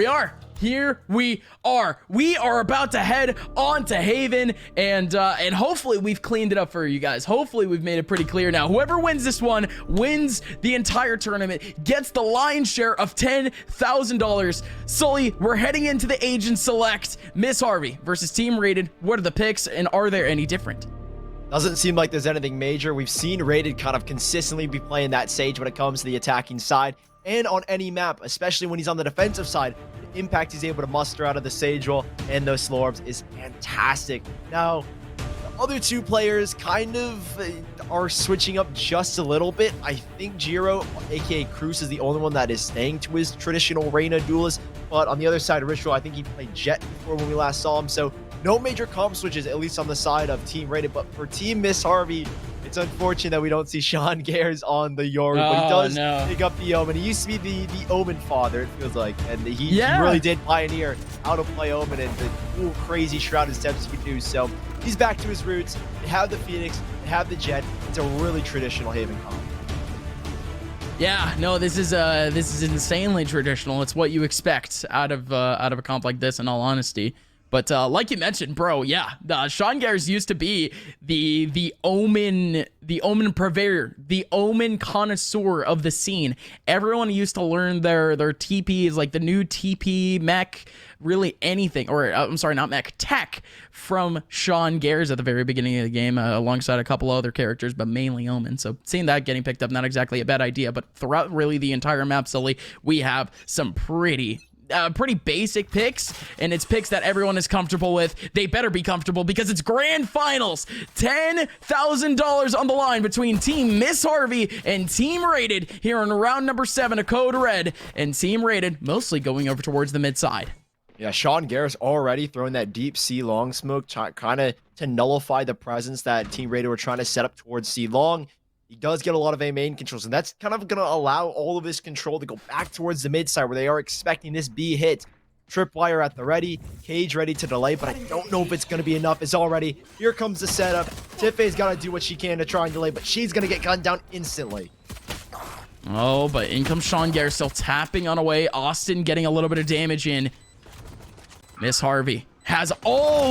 We are about to head on to Haven, and hopefully we've cleaned it up for you guys. Hopefully we've made it pretty clear now. Whoever wins this one wins the entire tournament, gets the lion's share of $10,000. Sully, we're heading into the Agent Select. Miss Harvey versus Team Rated. What are the picks, and are there any different? Doesn't seem like there's anything major. We've seen Rated kind of consistently be playing that Sage when it comes to the attacking side, and on any map, especially when he's on the defensive side. The impact he's able to muster out of the Sage roll and those slow orbs is fantastic. Now, the other two players kind of are switching up just a little bit. I think Jiro, aka Cruz, is the only one that is staying to his traditional Reyna duelist. But on the other side of Ritual, I think he played Jet before when we last saw him. So no major comp switches, at least on the side of Team Rated. But for Team Miss Harvey, it's unfortunate that we don't see Sean Gares on the Yoru, but he does pick up the Omen. He used to be the Omen father, it feels like, and he really did pioneer how to play Omen and the cool, crazy shrouded steps he could do. So he's back to his roots. They have the Phoenix, they have the Jet. It's a really traditional Haven comp. Yeah, no, this is insanely traditional. It's what you expect out of a comp like this, in all honesty. But like you mentioned, bro, yeah, Sean Gares used to be the Omen purveyor, the Omen connoisseur of the scene. Everyone used to learn their TPs, like the new TP mech, really anything, or I'm sorry, not mech, tech, from Sean Gares at the very beginning of the game, alongside a couple other characters, but mainly Omen. So seeing that getting picked up, not exactly a bad idea. But throughout really the entire map, Sully, we have some pretty basic picks, and it's picks that everyone is comfortable with. They better be comfortable because it's grand finals. $10,000 on the line between Team Miss Harvey and Team Rated here in round number 7 of Code Red, and Team Rated mostly going over towards the mid side. Yeah, Sean Gares already throwing that deep C long smoke, kind of to nullify the presence that Team Rated were trying to set up towards C long. He does get a lot of A main controls, and that's kind of going to allow all of his control to go back towards the mid side where they are expecting this B hit. Tripwire at the ready, Cage ready to delay, but I don't know if it's going to be enough. It's already, here comes the setup. Tiffany's got to do what she can to try and delay, but she's going to get gunned down instantly. Oh, but in comes Sean Gares, still tapping on away. Austin getting a little bit of damage in. Miss Harvey has,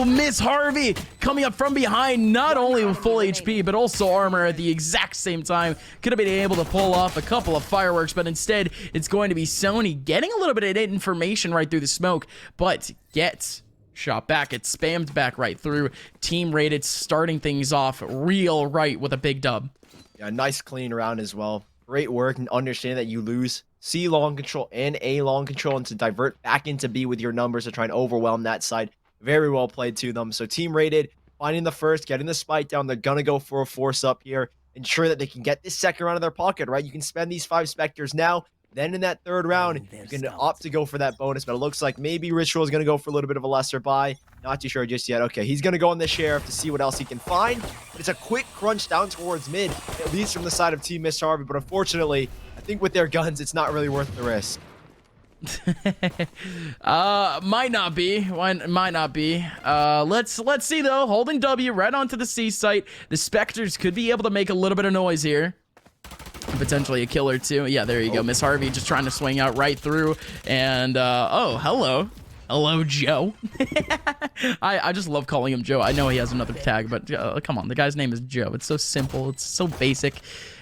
Miss Harvey coming up from behind, not only with full HP, but also armor at the exact same time. Could have been able to pull off a couple of fireworks, but instead, it's going to be Sony getting a little bit of information right through the smoke, but gets shot back. It's spammed back right through. Team Rated starting things off real right with a big dub. Yeah, nice clean round as well. Great work and understanding that you lose C long control and A long control, and to divert back into B with your numbers to try and overwhelm that side. Very well played to them. So Team Rated finding the first, getting the spike down. They're gonna go for a force up here, ensure that they can get this second round of their pocket, right? You can spend these 5 Spectres now. Then in that third round, you can opt to go for that bonus, but it looks like maybe Ritual is going to go for a little bit of a lesser buy. Not too sure just yet. Okay, he's going to go on the Sheriff to see what else he can find. But it's a quick crunch down towards mid, at least from the side of Team Miss Harvey. But unfortunately, I think with their guns, it's not really worth the risk. Might not be. Might not be. Let's see though. Holding W right onto the C site. The Spectres could be able to make a little bit of noise here. Potentially a killer too. Yeah, there you go. Miss Harvey just trying to swing out right through. And hello Joe. I just love calling him Joe. I know he has another tag, but come on, the guy's name is Joe. It's so simple, it's so basic.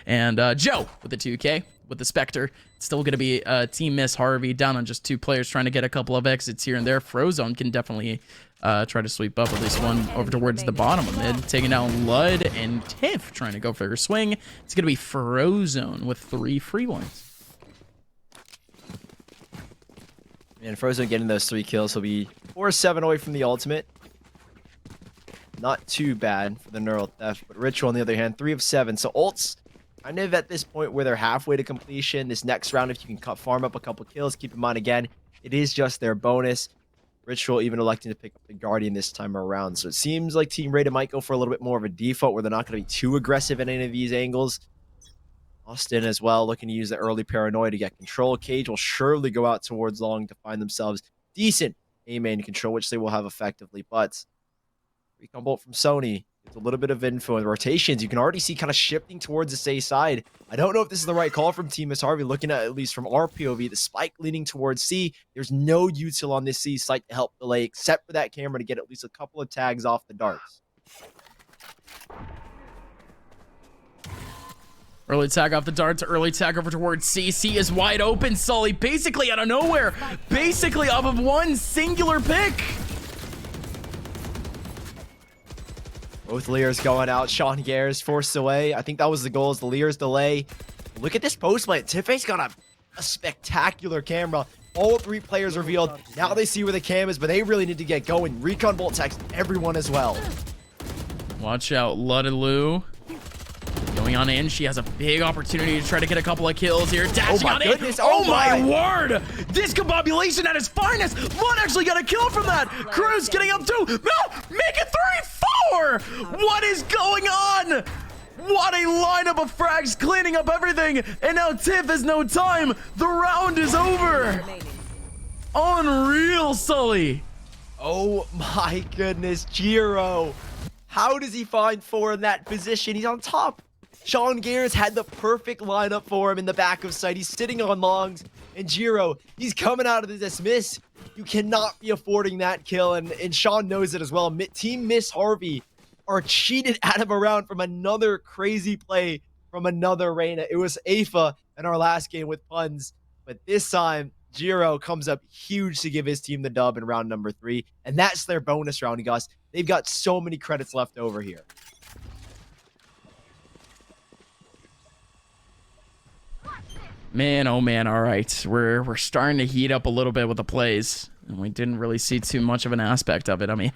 And Joe with the 2K with the Spectre. It's still gonna be Team Miss Harvey down on just 2 players, trying to get a couple of exits here and there. Frozone can definitely try to sweep up at least one over towards the bottom of mid, taking down Lud, and Tiff trying to go for her swing. It's gonna be Frozone with 3 free ones. And Frozone getting those 3 kills. He'll be 4-7 away from the ultimate. Not too bad for the Neural Theft, but Ritual on the other hand, 3 of 7. So ults kind of at this point where they're halfway to completion. This next round, if you can farm up a couple kills, keep in mind again, it is just their bonus. Ritual even electing to pick up the Guardian this time around. So it seems like Team Rated might go for a little bit more of a default where they're not going to be too aggressive in any of these angles. Austin as well, looking to use the early paranoia to get control. Cage will surely go out towards long to find themselves decent A main control, which they will have effectively. But recon bolt from Sony It's a little bit of info and rotations. You can already see kind of shifting towards the A side. I don't know if this is the right call from Team Miss Harvey. Looking at least from our POV, the spike leaning towards C. There's no util on this C site to help delay, except for that camera to get at least a couple of tags off the darts. Early tag off the darts, early tag over towards C. C is wide open, Sully, basically out of nowhere, basically off of one singular pick. Both Lears going out. Sean Gares forced away. I think that was the goal, is the Lears delay. Look at this post plant. Tiffany's got a spectacular camera. All 3 players revealed. Now they see where the cam is, but they really need to get going. Recon Bolt text everyone as well. Watch out, Ludaloo. Going on in, she has a big opportunity to try to get a couple of kills here. Dashing on in. Oh my word! Discombobulation at its finest. Lud actually got a kill from that. Cruz getting up 2. No, make it 3-4. What is going on? What a lineup of frags cleaning up everything. And now Tiff has no time. The round is over. Unreal, Sully. Oh my goodness, Jiro. How does he find 4 in that position? He's on top. Sean Gares had the perfect lineup for him in the back of sight. He's sitting on longs. And Jiro, he's coming out of the dismiss. You cannot be affording that kill. And Sean knows it as well. Team Miss Harvey are cheated out of a round from another crazy play from another Reyna. It was Afa in our last game with puns. But this time, Jiro comes up huge to give his team the dub in round number 3. And that's their bonus round, Gus. They've got so many credits left over here. Man, oh man, all right. We're starting to heat up a little bit with the plays. And we didn't really see too much of an aspect of it. I mean,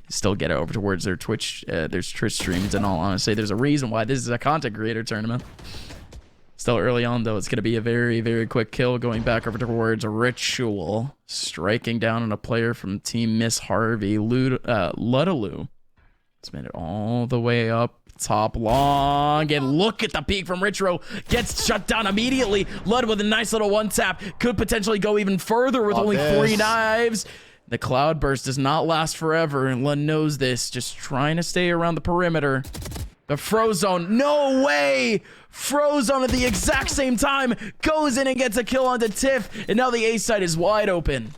still get it over towards their Twitch streams. In all honesty, there's a reason why this is a content creator tournament. Still early on, though. It's going to be a very, very quick kill. Going back over towards Ritual. Striking down on a player from Team Miss Harvey. Ludaloo. It's made it all the way up. Top long, and look at the peek from Ritual. Gets shut down immediately. Lud with a nice little one tap. Could potentially go even further with only 3 knives. The cloud burst does not last forever, and Lud knows this. Just trying to stay around the perimeter. The Frozone, no way! Frozone at the exact same time goes in and gets a kill onto Tiff, and now the A side is wide open.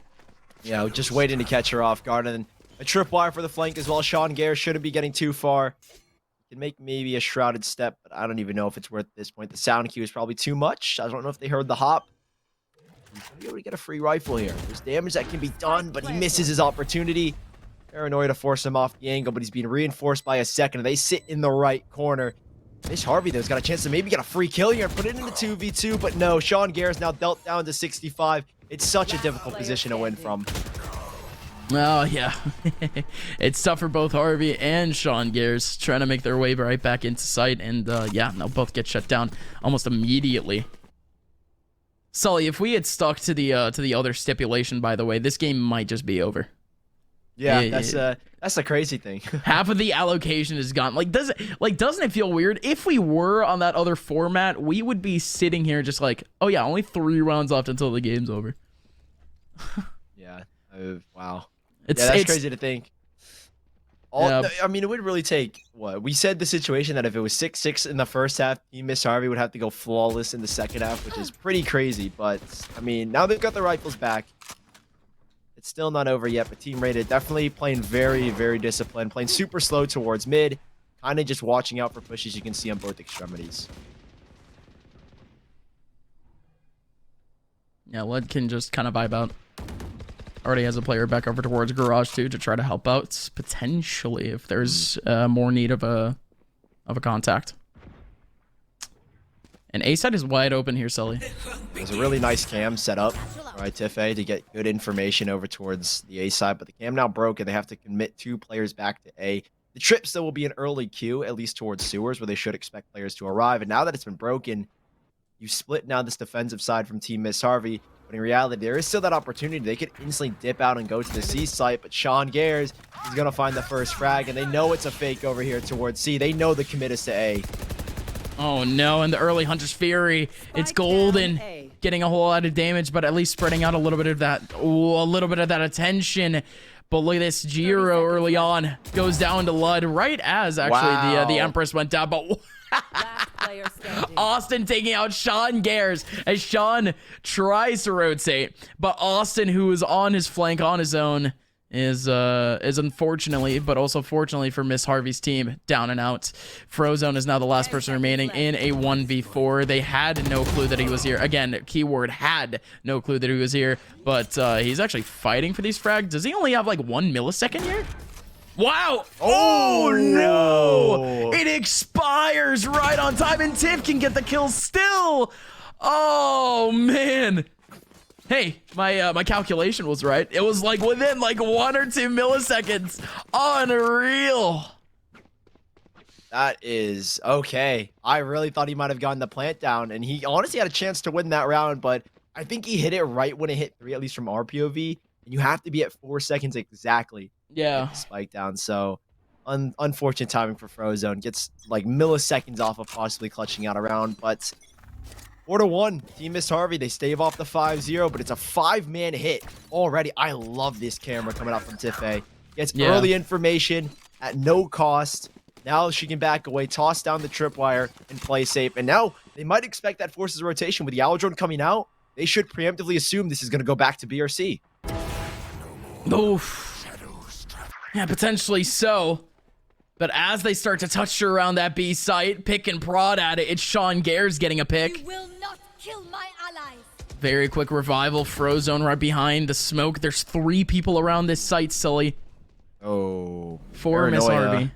Yeah, just waiting to catch her off guard, and a tripwire for the flank as well. Sean Gare shouldn't be getting too far. Can make maybe a shrouded step, but I don't even know if it's worth this point. The sound cue is probably too much. I don't know if they heard the hop. He's gonna be able to get a free rifle here. There's damage that can be done, but he misses his opportunity. Paranoia to force him off the angle, but he's being reinforced by a second. They sit in the right corner. Miss Harvey, though, has got a chance to maybe get a free kill here and put it into 2v2, but no. Sean Gare's now dealt down to 65. It's such a difficult position to win from. Oh, yeah. It's tough for both Harvey and Sean Gares trying to make their way right back into sight. And, yeah, they'll both get shut down almost immediately. Sully, if we had stuck to the other stipulation, by the way, this game might just be over. Yeah, that's the crazy thing. Half of the allocation is gone. Doesn't it feel weird? If we were on that other format, we would be sitting here just like, oh, yeah, only 3 rounds left until the game's over. Yeah. Wow. That's crazy to think. I mean, it would really take what we said. The situation that if it was 6-6 in the first half, Team Miss Harvey would have to go flawless in the second half, which is pretty crazy. But I mean, now they've got the rifles back. It's still not over yet, but Team Rated definitely playing very, very disciplined, playing super slow towards mid, kind of just watching out for pushes you can see on both extremities. Yeah, Lud can just kind of vibe out. Already has a player back over towards Garage too to try to help out potentially if there's more need of a contact. And A side is wide open here, Sully. There's a really nice cam set up, right, Tiffy, to get good information over towards the A side, but the cam now broke and they have to commit 2 players back to A. The trip still will be an early queue, at least towards sewers, where they should expect players to arrive. And now that it's been broken, you split now this defensive side from Team Miss Harvey. But in reality, there is still that opportunity. They could instantly dip out and go to the C site, but Sean Gares is going to find the first frag, and they know it's a fake over here towards C. They know the commit is to A. Oh no, and the early Hunter's Fury. It's golden. Getting a whole lot of damage, but at least spreading out a little bit of that attention. But look at this, Giro early on goes down to Lud right as actually the Empress went down. But Last player standing. Austin taking out Sean Gares as Sean tries to rotate, but Austin, who is on his flank on his own, is unfortunately, but also fortunately for Miss Harvey's team, down and out. Frozone is now the last person remaining in a 1v4. They had no clue that he was here. Again, keyword had no clue that he was here, but he's actually fighting for these frags. Does he only have like 1 millisecond here? Wow. Oh, no. It expires right on time, and Tiff can get the kill still. Oh, man. Hey, my calculation was right. It was like within like 1 or 2 milliseconds. Unreal. That is okay. I really thought he might have gotten the plant down, and he honestly had a chance to win that round, but I think he hit it right when it hit 3, at least from our POV. And you have to be at 4 seconds exactly. Yeah. To get the spike down. So unfortunate timing for Frozone. Gets like milliseconds off of possibly clutching out a round, but 4-1, Team Miss Harvey. They stave off the 5-0, but it's a 5-man hit already. I love this camera coming out from Tiffay. Gets early information at no cost. Now she can back away, toss down the tripwire, and play safe. And now they might expect that forces a rotation. With the Yellow Drone coming out, they should preemptively assume this is going to go back to BRC. Oof. Yeah, potentially so. But as they start to touch around that B site, pick and prod at it, it's Sean Gares getting a pick. You will not kill my allies. Very quick revival. Frozone right behind the smoke. There's 3 people around this site, Sully. Oh. For Miss Harvey.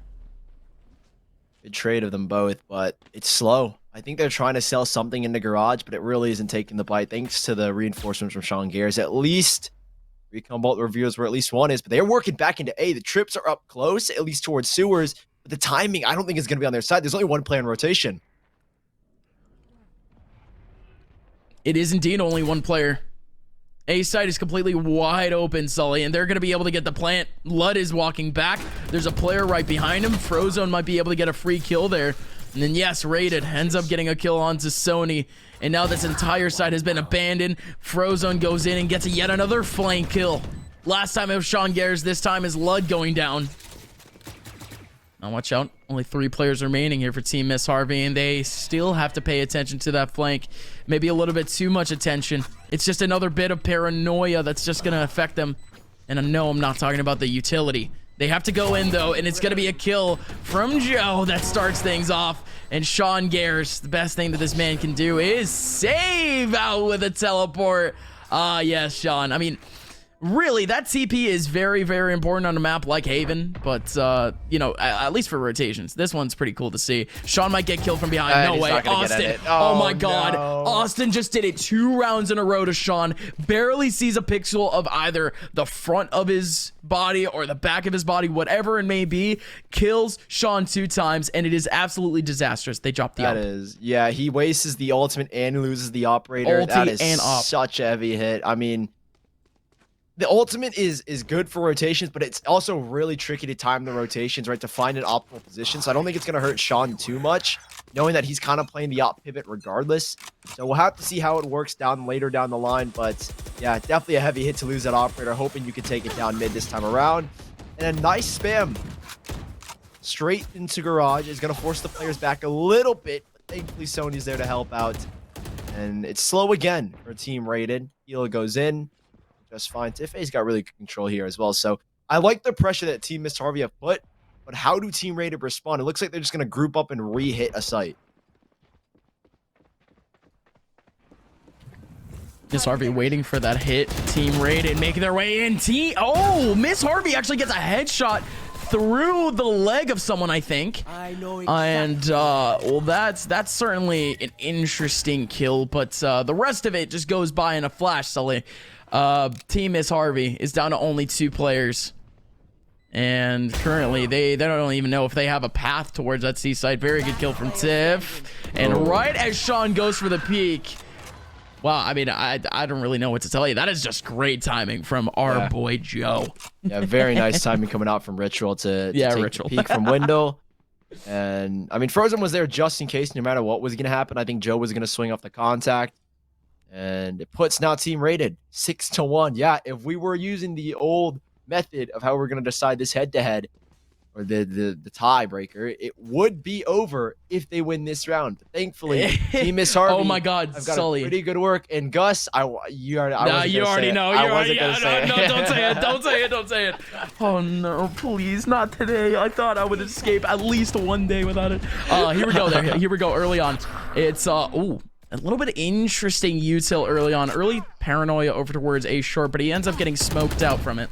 Good trade of them both, but it's slow. I think they're trying to sell something in the garage, but it really isn't taking the bite thanks to the reinforcements from Sean Gares. At least Recon Bolt reveals where at least one is, but they're working back into A. The trips are up close, at least towards sewers, but the timing, I don't think is going to be on their side. There's only one player in rotation. It is indeed only one player. A side is completely wide open, Sully, and they're going to be able to get the plant. Lud is walking back. There's a player right behind him. Frozone might be able to get a free kill there. And then, yes, Rated ends up getting a kill onto Sony. And now this entire side has been abandoned. Frozone goes in and gets yet another flank kill. Last time it was Sean Gares. This time is Lud going down. Now watch out. Only 3 players remaining here for Team Miss Harvey, and they still have to pay attention to that flank. Maybe a little bit too much attention. It's just another bit of paranoia that's just going to affect them. And no, I'm not talking about the utility. They have to go in, though, and it's going to be a kill from Joe that starts things off. And Sean Gares, the best thing that this man can do is save out with a teleport. Ah, yes, Sean. I mean, really, that TP is very, very important on a map like Haven, but, you know, at least for rotations. This one's pretty cool to see. Sean might get killed from behind. No way. Austin. Oh, my God. No. Austin just did it 2 rounds in a row to Sean. Barely sees a pixel of either the front of his body or the back of his body, whatever it may be. Kills Sean 2 times, and it is absolutely disastrous. They dropped the That is, yeah, he wastes the ultimate and loses the operator. That is such a heavy hit. I mean, the ultimate is good for rotations, but it's also really tricky to time the rotations, right, to find an optimal position. So I don't think it's going to hurt Sean too much, knowing that he's kind of playing the op pivot regardless. So we'll have to see how it works later down the line. But yeah, definitely a heavy hit to lose that operator. Hoping you can take it down mid this time around. And a nice spam straight into garage is going to force the players back a little bit. But thankfully, Sony's there to help out. And it's slow again for Team Rated. Heal goes in. Just fine. Tiffany's got really good control here as well. So I like the pressure that Team Miss Harvey have put, but how do Team Rated respond? It looks like they're just going to group up and re-hit a site. Miss Harvey waiting for that hit. Team Rated making their way in. Oh, Miss Harvey actually gets a headshot through the leg of someone, I think. I know exactly. And well, that's certainly an interesting kill, but the rest of it just goes by in a flash, Sully. Team Miss Harvey is down to only 2 players. And currently, they don't even know if they have a path towards that C site. Very good kill from Tiff. And right as Sean goes for the peek, well, I mean, I don't really know what to tell you. That is just great timing from our boy Joe. Yeah, very nice timing coming out from Ritual to take Ritual. the peek from window. And, I mean, Frozen was there just in case, no matter what was going to happen. I think Joe was going to swing off the contact. And it puts now Team Rated 6-1. Yeah, if we were using the old method of how we're going to decide this head-to-head or the tiebreaker, it would be over if they win this round. But thankfully, Team Miss Harvey. Oh my God, I've got Sully. pretty good work. And Gus, you already You already know. I wasn't gonna say it. No, don't say it. Don't say it. Don't say it. Oh no, please, not today. I thought I would escape at least one day without it. Here we go. Here we go. Early on, it's ooh. A little bit interesting util early on. Early paranoia over towards A short, but he ends up getting smoked out from it.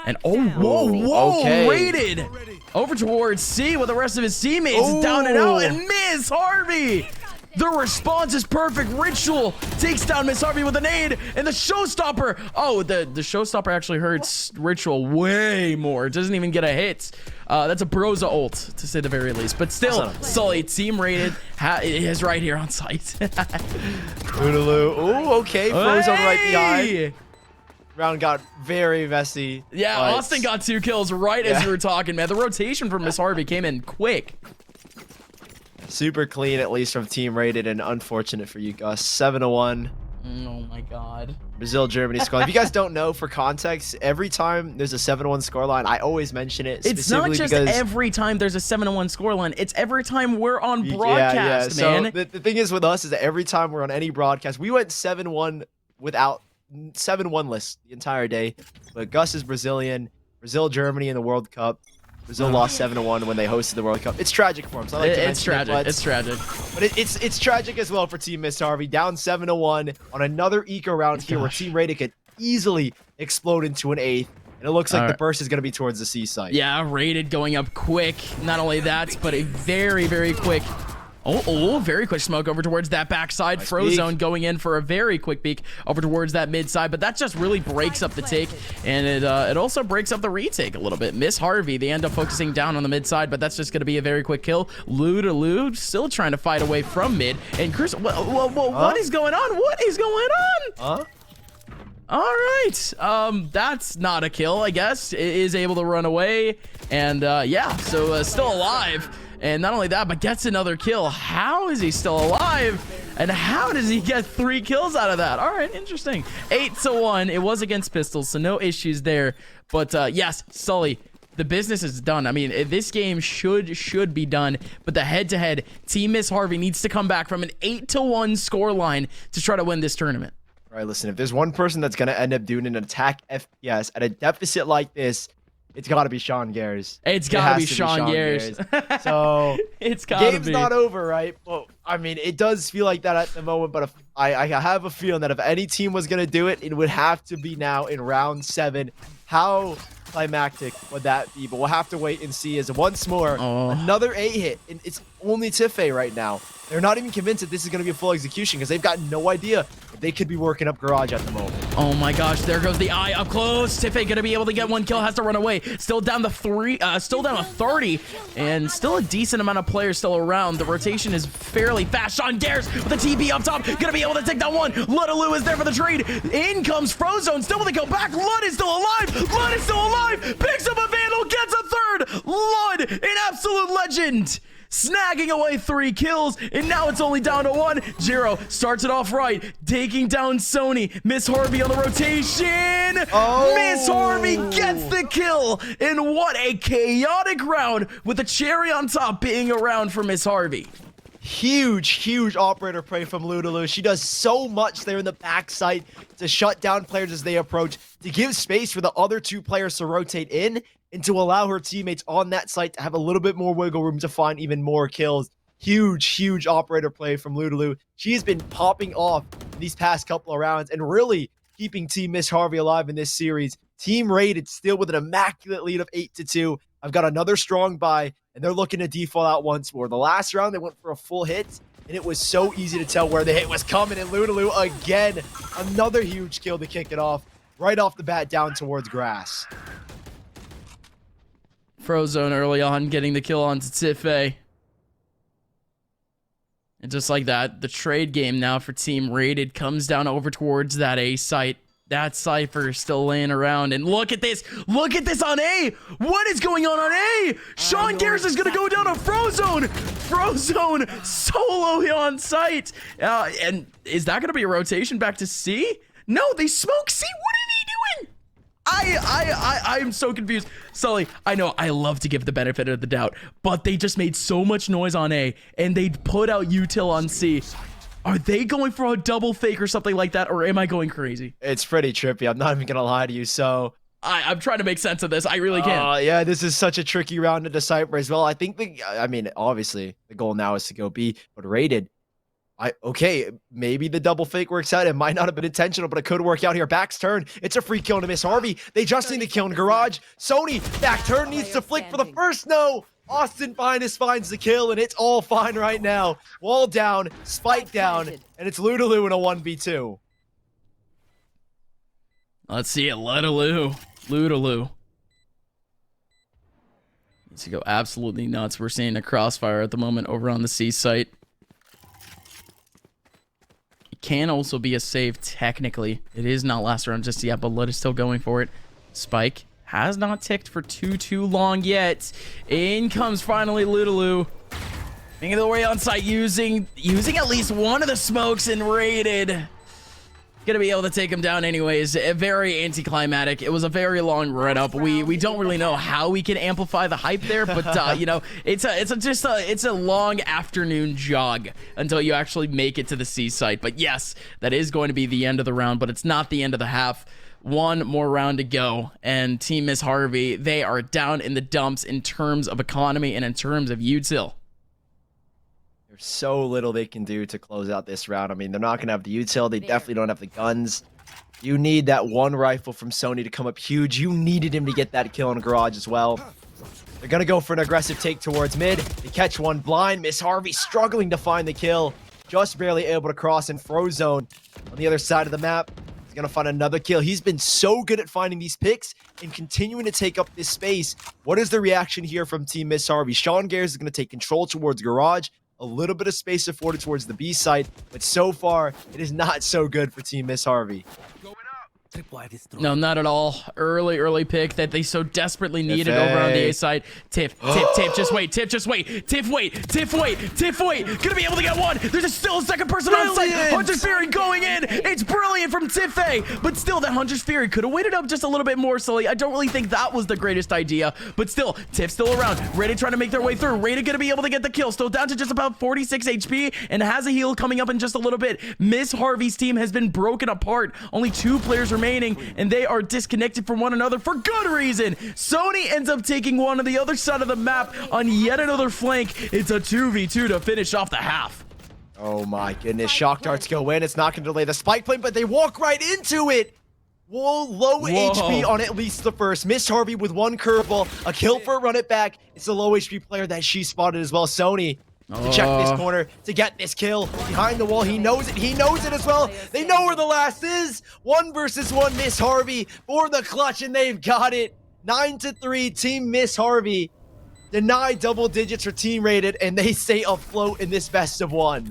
And whoa, okay. Rated over towards C with the rest of his teammates down and out, and Miss Harvey. The response is perfect. Ritual takes down Miss Harvey with a nade, and the showstopper. Oh, the showstopper actually hurts Ritual way more. It doesn't even get a hit. That's a Broza ult, to say the very least. But still, Sully, team rated, is right here on site. Bootaloo. Ooh, okay. Frozone right behind. Round got very messy. Yeah, Austin got 2 kills right as you were talking, man. The rotation from Miss Harvey came in quick. Super clean, at least from Team Rated, and unfortunate for you, Gus. 7-1. Oh my God. Brazil, Germany scoreline. If you guys don't know, for context, every time there's a 7-1 scoreline, I always mention it. It's not just every time there's a 7-1 scoreline. It's every time we're on broadcast, man. So the thing is with us is that every time we're on any broadcast, we went 7-1 without 7-1-less the entire day. But Gus is Brazilian. Brazil, Germany in the World Cup. Brazil lost 7-1 when they hosted the World Cup. It's tragic for him. So I like to it's tragic. It's tragic. But it's tragic as well for Team Miss Harvey. Down 7-1 on another eco round here where Team Rated could easily explode into an 8th. And it looks like the burst is going to be towards the C site. Yeah, Rated going up quick. Not only that, but a very, very quick... Oh, very quick smoke over towards that backside. Nice Frozone going in for a very quick peek over towards that mid side, but that just really breaks up the take, and it also breaks up the retake a little bit. Miss Harvey, they end up focusing down on the mid side, but that's just going to be a very quick kill. Lou still trying to fight away from mid, and Chris, what is going on? What is going on? All right, that's not a kill, I guess. It is able to run away, and yeah, so still alive. And not only that, but gets another kill. How is he still alive? And how does he get 3 kills out of that? All right, interesting. 8-1. It was against pistols, so no issues there. But yes, Sully, the business is done. I mean, this game should be done. But the head-to-head, Team Miss Harvey needs to come back from an 8-1 scoreline to try to win this tournament. All right, listen, if there's one person that's going to end up doing an attack FPS at a deficit like this, it's got to be Sean Gares. It's got to be Sean Gares. So it's got to be. Game's not over, right? Well, I mean, it does feel like that at the moment, but if I have a feeling that if any team was going to do it, it would have to be now in round 7. How climactic would that be? But we'll have to wait and see as once more, another 8 hit. And it's only Tiffy right now. They're not even convinced that this is going to be a full execution because they've got no idea if they could be working up Garage at the moment. Oh my gosh, there goes the eye up close. Tiffy gonna be able to get 1 kill, has to run away. Still down to 30, and still a decent amount of players still around. The rotation is fairly fast. Sean Gares with the TP up top, gonna be able to take that one. Ludaloo is there for the trade. In comes Frozone, still with the kill back. Lud is still alive. Lud is still alive. Picks up a Vandal, gets a 3rd. Lud, an absolute legend. Snagging away 3 kills, and now it's only down to 1. Jiro starts it off right, taking down Sony. Miss Harvey on the rotation. Miss Harvey gets the kill, and what a chaotic round with the cherry on top being around for Miss Harvey. Huge operator play from Ludaloo. She does so much there in the backside to shut down players as they approach, to give space for the other 2 players to rotate in, and to allow her teammates on that site to have a little bit more wiggle room to find even more kills. Huge operator play from Ludaloo. She has been popping off these past couple of rounds and really keeping Team Miss Harvey alive in this series. Team Rated still with an immaculate lead of 8-2. I've got another strong buy, and they're looking to default out once more. The last round, they went for a full hit, and it was so easy to tell where the hit was coming. And Ludaloo, again, another huge kill to kick it off. Right off the bat, down towards grass. Frozone early on, getting the kill onto Tiffy. And just like that, the trade game now for Team Rated comes down over towards that A site. That Cypher is still laying around. And look at this. Look at this on A. What is going on A? Sean Gares is going to go down to Frozone. Frozone solo on site. And is that going to be a rotation back to C? No, they smoke C. What are they doing? I'm so confused. Sully, I know I love to give the benefit of the doubt, but they just made so much noise on A, and they put out util on C. Are they going for a double fake or something like that, or am I going crazy? It's pretty trippy. I'm not even gonna lie to you. So I'm trying to make sense of this. I really can. yeah, this is such a tricky round to decipher as well. I think I mean, obviously the goal now is to go B, but rated. Okay, maybe the double fake works out. It might not have been intentional, but it could work out here. Back's turn. It's a free kill to Miss Harvey. They just need to kill in Garage. Sony, back turn needs to flick for the first. No. Austin Finest finds the kill, and it's all fine right now. Wall down, spike down, and it's Ludaloo in a 1v2. Let's see it. Ludaloo. Needs to go absolutely nuts. We're seeing a crossfire at the moment over on the C site. Can also be a save technically. It is not last round just yet, but Lud is still going for it. Spike has not ticked for too long yet. In comes finally Ludaloo. Making their way on site using at least one of the smokes and raided. Gonna be able to take him down anyways. Very anticlimactic. It was a very long run up. We don't really know how we can amplify the hype there, but you know, it's a long afternoon jog until you actually make it to the C site. But yes, that is going to be the end of the round, but it's not the end of the half. One more round to go, and Team Miss Harvey, they are down in the dumps in terms of economy and in terms of util. There's so little they can do to close out this round. I mean, they're not going to have the util. They definitely don't have the guns. You need that one rifle from Sony to come up huge. You needed him to get that kill in Garage as well. They're going to go for an aggressive take towards mid. They catch one blind. Miss Harvey struggling to find the kill. Just barely able to cross in Frozone on the other side of the map. He's going to find another kill. He's been so good at finding these picks and continuing to take up this space. What is the reaction here from Team Miss Harvey? Sean Gares is going to take control towards Garage. A little bit of space afforded towards the B site, but so far, it is not so good for Team Miss Harvey. No, not at all. Early pick that they so desperately needed over on the A side. Tiff, just wait. Tiff, wait. Gonna be able to get one. There's still a second person on site. Hunter's Fury going in. It's brilliant from Tiff A. But still, that Hunter's Fury could have waited up just a little bit more, Sully. I don't really think that was the greatest idea. But still, Tiff's still around. Rated trying to make their way through. Rated gonna be able to get the kill. Still down to just about 46 HP and has a heal coming up in just a little bit. Miss Harvey's team has been broken apart. Only 2 players remaining, and they are disconnected from one another for good reason. Sony ends up taking one on the other side of the map on yet another flank. It's a 2v2 to finish off the half. Oh my goodness, shock darts go in. It's not going to delay the spike plane, but they walk right into it. Whoa, low HP on at least the first. Miss Harvey with one curveball, a kill for a run it back. It's a low HP player that she spotted as well. Sony to check this corner, to get this kill. Behind the wall, he knows it. He knows it as well. They know where the last is. 1 versus 1, Miss Harvey for the clutch, and they've got it. 9-3, Team Miss Harvey. Deny double digits for Team Rated, and they stay afloat in this best of 1.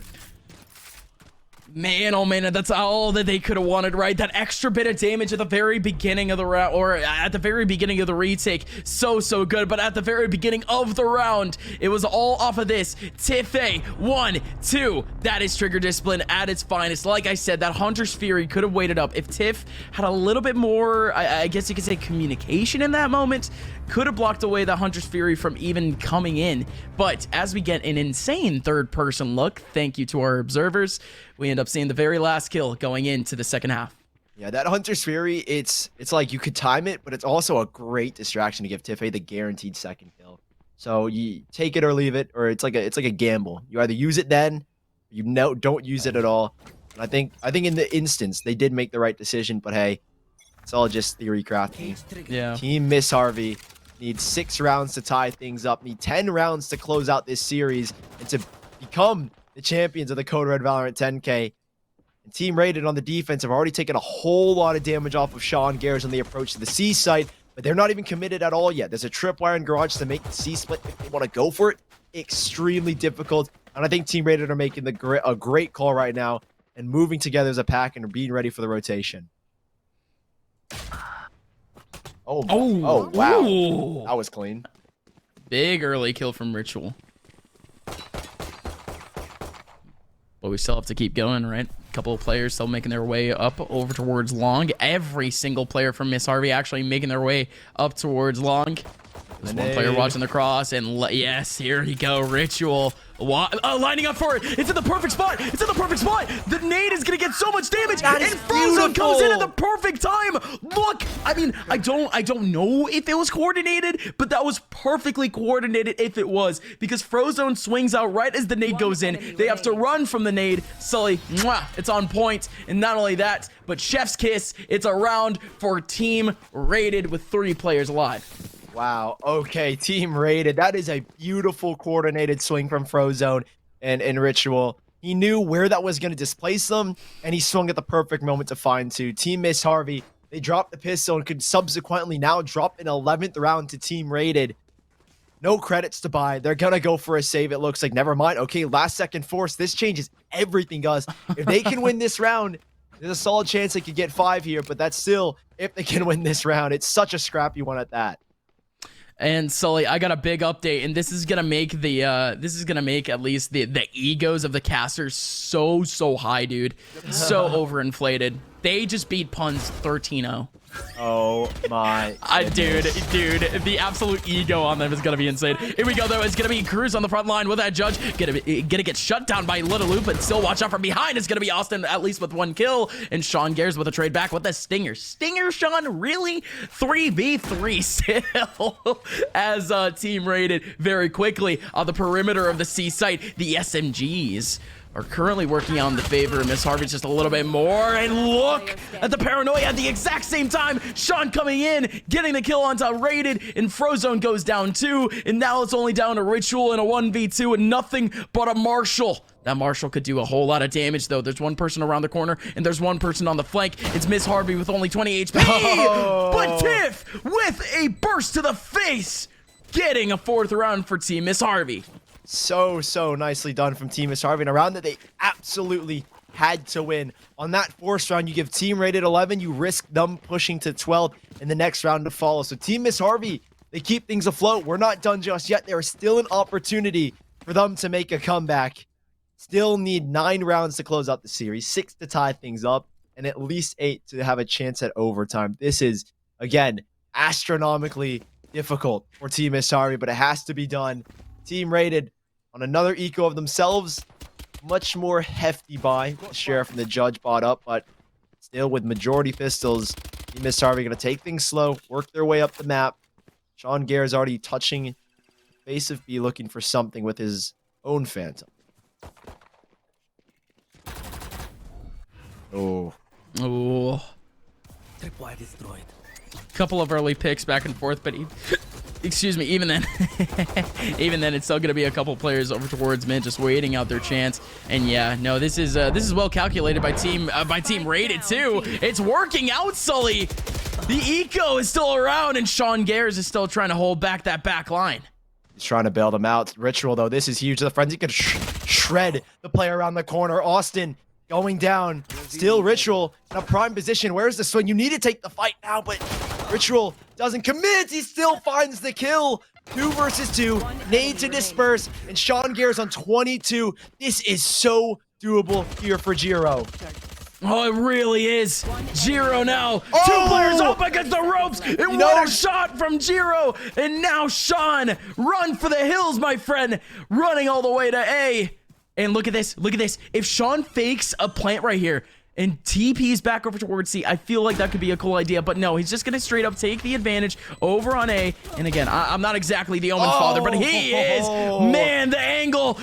Man, oh man, that's all that they could have wanted, right? That extra bit of damage at the very beginning of the round, or at the very beginning of the retake. So good, but at the very beginning of the round, it was all off of this. Tiff A, 1, 2. That is trigger discipline at its finest. Like I said, that Hunter's Fury could have waited up. If Tiff had a little bit more, I guess you could say, communication in that moment, could have blocked away the Hunter's Fury from even coming in. But as we get an insane third-person look, thank you to our observers, we end up seeing the very last kill going into the second half. Yeah, that Hunter's Fury, it's like you could time it, but it's also a great distraction to give Tiff A the guaranteed second kill. So you take it or leave it, or it's like a gamble. You either use it then, you don't use it at all. And I think in the instance they did make the right decision, but hey, it's all just theory crafting. Yeah. Team Miss Harvey needs 6 rounds to tie things up, need 10 rounds to close out this series and to become the champions of the Code Red Valorant 10K. And Team Rated on the defense have already taken a whole lot of damage off of Sean Gares on the approach to the C site, but they're not even committed at all yet. There's a tripwire in Garage to make the C split if they want to go for it. Extremely difficult. And I think Team Rated are making a great call right now and moving together as a pack and being ready for the rotation. Oh, wow. Ooh. That was clean. Big early kill from Ritual. But we still have to keep going, right? Couple of players still making their way up over towards long. Every single player from Miss Harvey actually making their way up towards long. There's one player watching the cross, and yes, here we go. Ritual lining up for it. It's in the perfect spot. It's in the perfect spot. The nade is gonna get so much damage, and Frozone comes in at the perfect time. Look, I mean, I don't know if it was coordinated, but that was perfectly coordinated if it was, because Frozone swings out right as the nade goes in. They have to run from the nade. Sully, mwah, it's on point, and not only that, but chef's kiss. It's a round for Team Rated with 3 players alive. Wow. Okay, Team Rated. That is a beautiful coordinated swing from Frozone and Ritual. He knew where that was going to displace them, and he swung at the perfect moment to find 2. Team Miss Harvey, they dropped the pistol and could subsequently now drop an 11th round to Team Rated. No credits to buy. They're going to go for a save, it looks like. Never mind. Okay, last second force. This changes everything, guys. If they can win this round, there's a solid chance they could get 5 here, but that's still if they can win this round. It's such a scrappy one at that. And Sully, I got a big update, and this is gonna make at least the egos of the casters so high, dude. So overinflated. They just beat Puns 13-0. Oh my dude, the absolute ego on them is gonna be insane. Here we go though. It's gonna be Cruz on the front line with that judge. Gonna get shut down by Little Loop, but still watch out from behind. It's gonna be Austin at least with 1 kill, and Sean Gares with a trade back with the stinger. Stinger, Sean, really? 3v3 still as Team Rated very quickly on the perimeter of the C site. The SMGs are currently working on the favor of Miss Harvey just a little bit more. And look at the paranoia at the exact same time. Sean coming in, getting the kill onto Rated, and Frozone goes down 2. And now it's only down to Ritual in a 1v2 and nothing but a Marshall. That Marshall could do a whole lot of damage, though. There's one person around the corner, and there's one person on the flank. It's Miss Harvey with only 20 HP. Oh. But Tiff with a burst to the face, getting a 4th round for Team Miss Harvey. So nicely done from Team Miss Harvey in a round that they absolutely had to win. On that 4th round, you give Team Rated 11, you risk them pushing to 12 in the next round to follow. So Team Miss Harvey, they keep things afloat. We're not done just yet. There is still an opportunity for them to make a comeback. Still need 9 rounds to close out the series, 6 to tie things up, and at least 8 to have a chance at overtime. This is, again, astronomically difficult for Team Miss Harvey, but it has to be done. Team Rated on another eco of themselves, much more hefty buy. The sheriff and the judge bought up, but still with majority pistols, Team Miss Harvey going to take things slow, work their way up the map. Sean Gare is already touching face of B, looking for something with his own Phantom. Oh. Tripwire destroyed. Couple of early picks back and forth, but excuse me, even then it's still gonna be a couple players over towards mid just waiting out their chance. And yeah, no, this is well calculated by Team Rated too. It's working out, Sully. The eco is still around, and Sean Gares is still trying to hold back that back line. He's trying to bail them out. Ritual, though, this is huge. The frenzy could shred the player around the corner. Austin going down. Still Ritual in a prime position. Where's the swing? You need to take the fight now, but Ritual doesn't commit. He still finds the kill. 2 versus 2. Nade to disperse. And Sean Gares on 22. This is so doable here for Jiro. Oh, it really is. Jiro now. 2 players up against the ropes. And what a shot from Jiro. And now Sean. Run for the hills, my friend. Running all the way to A. And look at this. Look at this. If Sean fakes a plant right here and TP's back over towards C, I feel like that could be a cool idea. But no, he's just going to straight up take the advantage over on A. And again, I'm not exactly the Omen's father, but he is. Man, the angle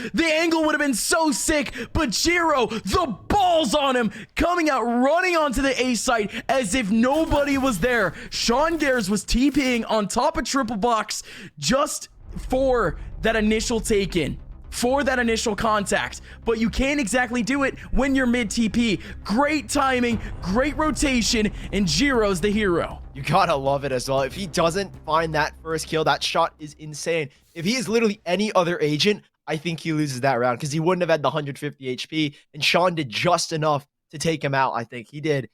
would have been so sick. But Jiro, the balls on him, coming out, running onto the A site as if nobody was there. Sean Gares was TPing on top of triple box just for that initial take-in. For that initial contact, but you can't exactly do it when you're mid TP. Great timing, great rotation, and Jiro's the hero. You gotta love it as well. If he doesn't find that first kill, that shot is insane. If he is literally any other agent, I think he loses that round because he wouldn't have had the 150 HP, and Sean did just enough to take him out. I think he did,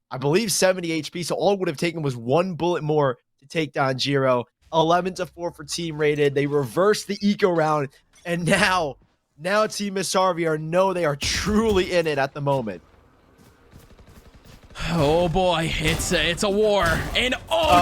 I believe, 70 HP, so all it would have taken was 1 bullet more to take down Jiro. 11-4 for Team Rated. They reversed the eco round. And now Team Miss Harvey they are truly in it at the moment. Oh boy, it's a war. And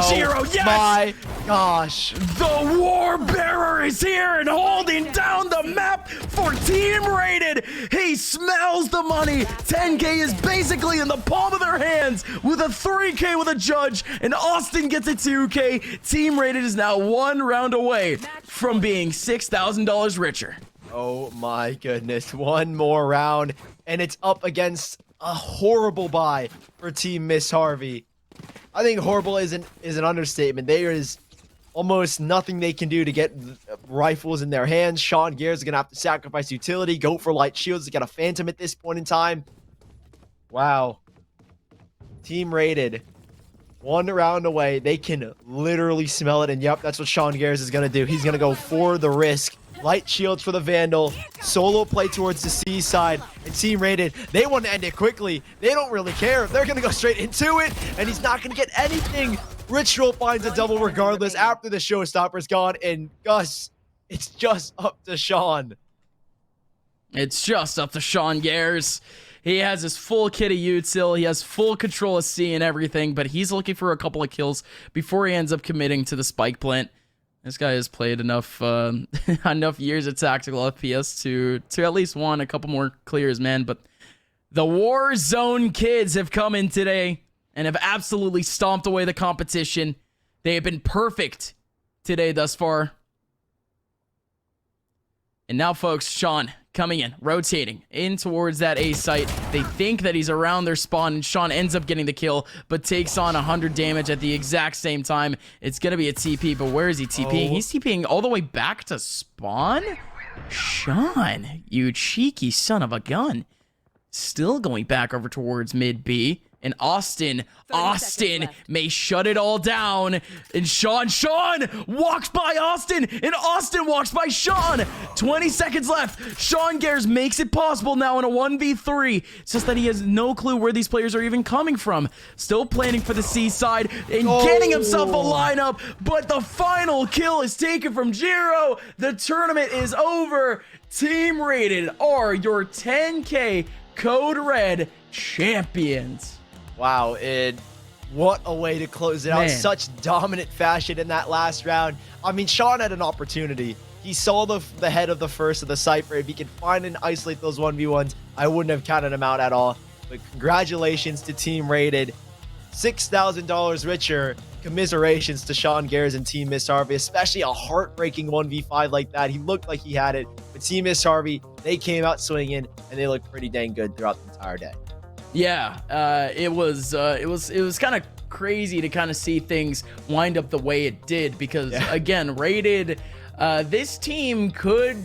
Jiro, yes! My gosh. The war bearer is here and holding down the map for Team Rated. He smells the money. 10K is basically in the palm of their hands with a 3K with a judge, and Austin gets a 2K. Team Rated is now 1 round away from being $6,000 richer. Oh my goodness. One more round, and it's up against a horrible buy for Team Miss Harvey. I think horrible is an understatement. There is almost nothing they can do to get rifles in their hands. Sean Gears is going to have to sacrifice utility, go for light shields to get a phantom at this point in time. Wow. Team Rated. 1 round away. They can literally smell it. And yep, that's what Sean Gears is going to do. He's going to go for the risk. Light shields for the Vandal. Solo play towards the C side. And Team Rated, they want to end it quickly. They don't really care. They're going to go straight into it. And he's not going to get anything. Ritual finds a double regardless after the showstopper's gone. And Gus, it's just up to Sean. It's just up to Sean Gears. He has his full kit of util. He has full control of C and everything. But he's looking for a couple of kills before he ends up committing to the spike plant. This guy has played enough enough years of tactical FPS to at least want a couple more clears, man. But the Warzone kids have come in today and have absolutely stomped away the competition. They have been perfect today thus far. And now, folks, Sean coming in, rotating in towards that A site. They think that he's around their spawn, and Sean ends up getting the kill, but takes on 100 damage at the exact same time. It's going to be a TP, but where is he TPing? He's TPing all the way back to spawn? Sean, you cheeky son of a gun. Still going back over towards mid B. And Austin may shut it all down. And Sean walks by Austin. And Austin walks by Sean. 20 seconds left. Sean Gears makes it possible now in a 1v3. It's just that he has no clue where these players are even coming from. Still planning for the C side and getting himself a lineup. But the final kill is taken from Jiro. The tournament is over. Team Rated are your 10K Code Red champions. Wow, and what a way to close it out. Man. Such dominant fashion in that last round. I mean, Sean had an opportunity. He saw the head of the first of the Cypher. If he could find and isolate those 1v1s, I wouldn't have counted him out at all. But congratulations to Team Rated. $6,000 richer. Commiserations to Sean Gears and Team Miss Harvey, especially a heartbreaking 1v5 like that. He looked like he had it. But Team Miss Harvey, they came out swinging, and they looked pretty dang good throughout the entire day. Yeah, it was kind of crazy to kind of see things wind up the way it did because again, Rated, this team could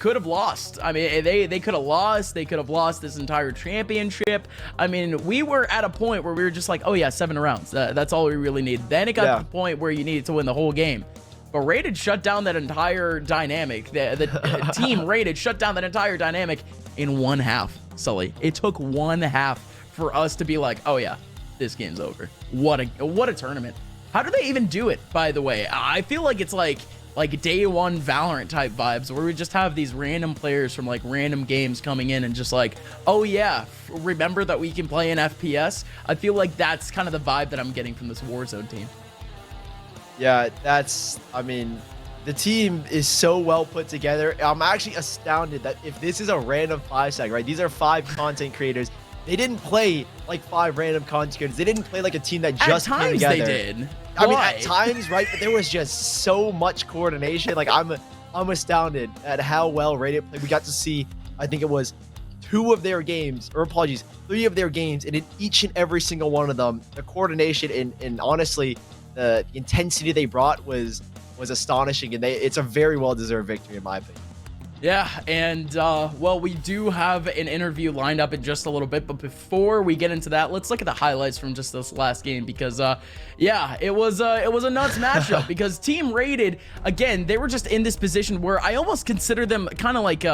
have lost. I mean, they could have lost. They could have lost this entire championship. I mean, we were at a point where we were just like, oh yeah, 7 rounds. That's all we really needed. Then it got to the point where you needed to win the whole game. But Rated shut down that entire dynamic. The team Rated shut down that entire dynamic in 1/2. Sully, it took 1/2 for us to be like, oh yeah, this game's over. What a tournament. How do they even do it, by the way? I feel like it's like day one Valorant type vibes where we just have these random players from like random games coming in and just like, oh yeah, remember that we can play in FPS? I feel like that's kind of the vibe that I'm getting from this Warzone team. Yeah, I mean, the team is so well put together. I'm actually astounded that if this is a random 5-sec, right? These are 5 content creators. They didn't play like 5 random content creators. They didn't play like a team that just came together. At times they did. I mean, at times, right? But there was just so much coordination. Like, I'm astounded at how well Rated played. We got to see, I think it was 3 of their games, and in each and every single one of them, the coordination and honestly, the intensity they brought was astonishing, and it's a very well-deserved victory in my opinion. Yeah, and well, we do have an interview lined up in just a little bit, but before we get into that, let's look at the highlights from just this last game because yeah, it was a nuts matchup because Team Rated, again, they were just in this position where I almost consider them kind of like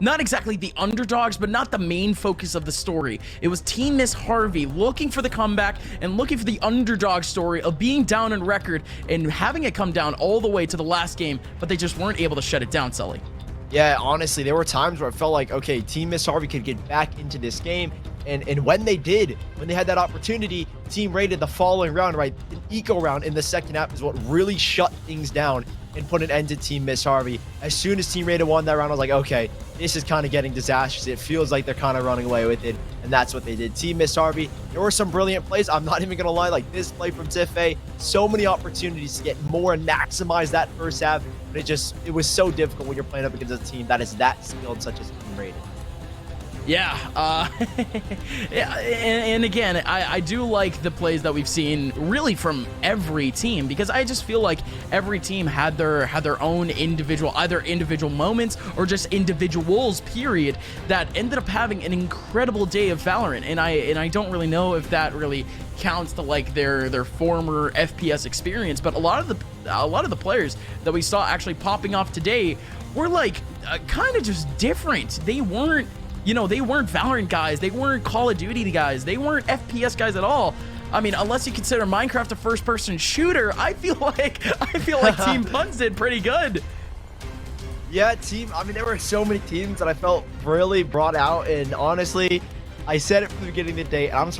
not exactly the underdogs, but not the main focus of the story. It was Team Miss Harvey looking for the comeback and looking for the underdog story of being down in record and having it come down all the way to the last game, but they just weren't able to shut it down, Sully. Yeah, honestly, there were times where it felt like, okay, Team Miss Harvey could get back into this game. And when they did, when they had that opportunity, Team Rated the following round, right? An eco round in the second half is what really shut things down and put an end to Team Miss Harvey. As soon as Team Rated won that round, I was like, okay, this is kind of getting disastrous. It feels like they're kind of running away with it, and that's what they did. Team Miss Harvey, there were some brilliant plays. I'm not even going to lie, like this play from Tiffay, so many opportunities to get more and maximize that first half, but it was so difficult when you're playing up against a team that is that skilled, such as Team Rated. Yeah, yeah, and again, I do like the plays that we've seen really from every team, because I just feel like every team had their own individual, either individual moments or just individuals, period, that ended up having an incredible day of Valorant. And I don't really know if that really counts to like their former FPS experience, but a lot of the players that we saw actually popping off today were like kind of just different. They weren't, you know, they weren't Valorant guys, they weren't Call of Duty guys, they weren't FPS guys at all. I mean, unless you consider Minecraft a first-person shooter, I feel like Team Puns did pretty good. Yeah, I mean, there were so many teams that I felt really brought out, and honestly, I said it from the beginning of the day, and I'm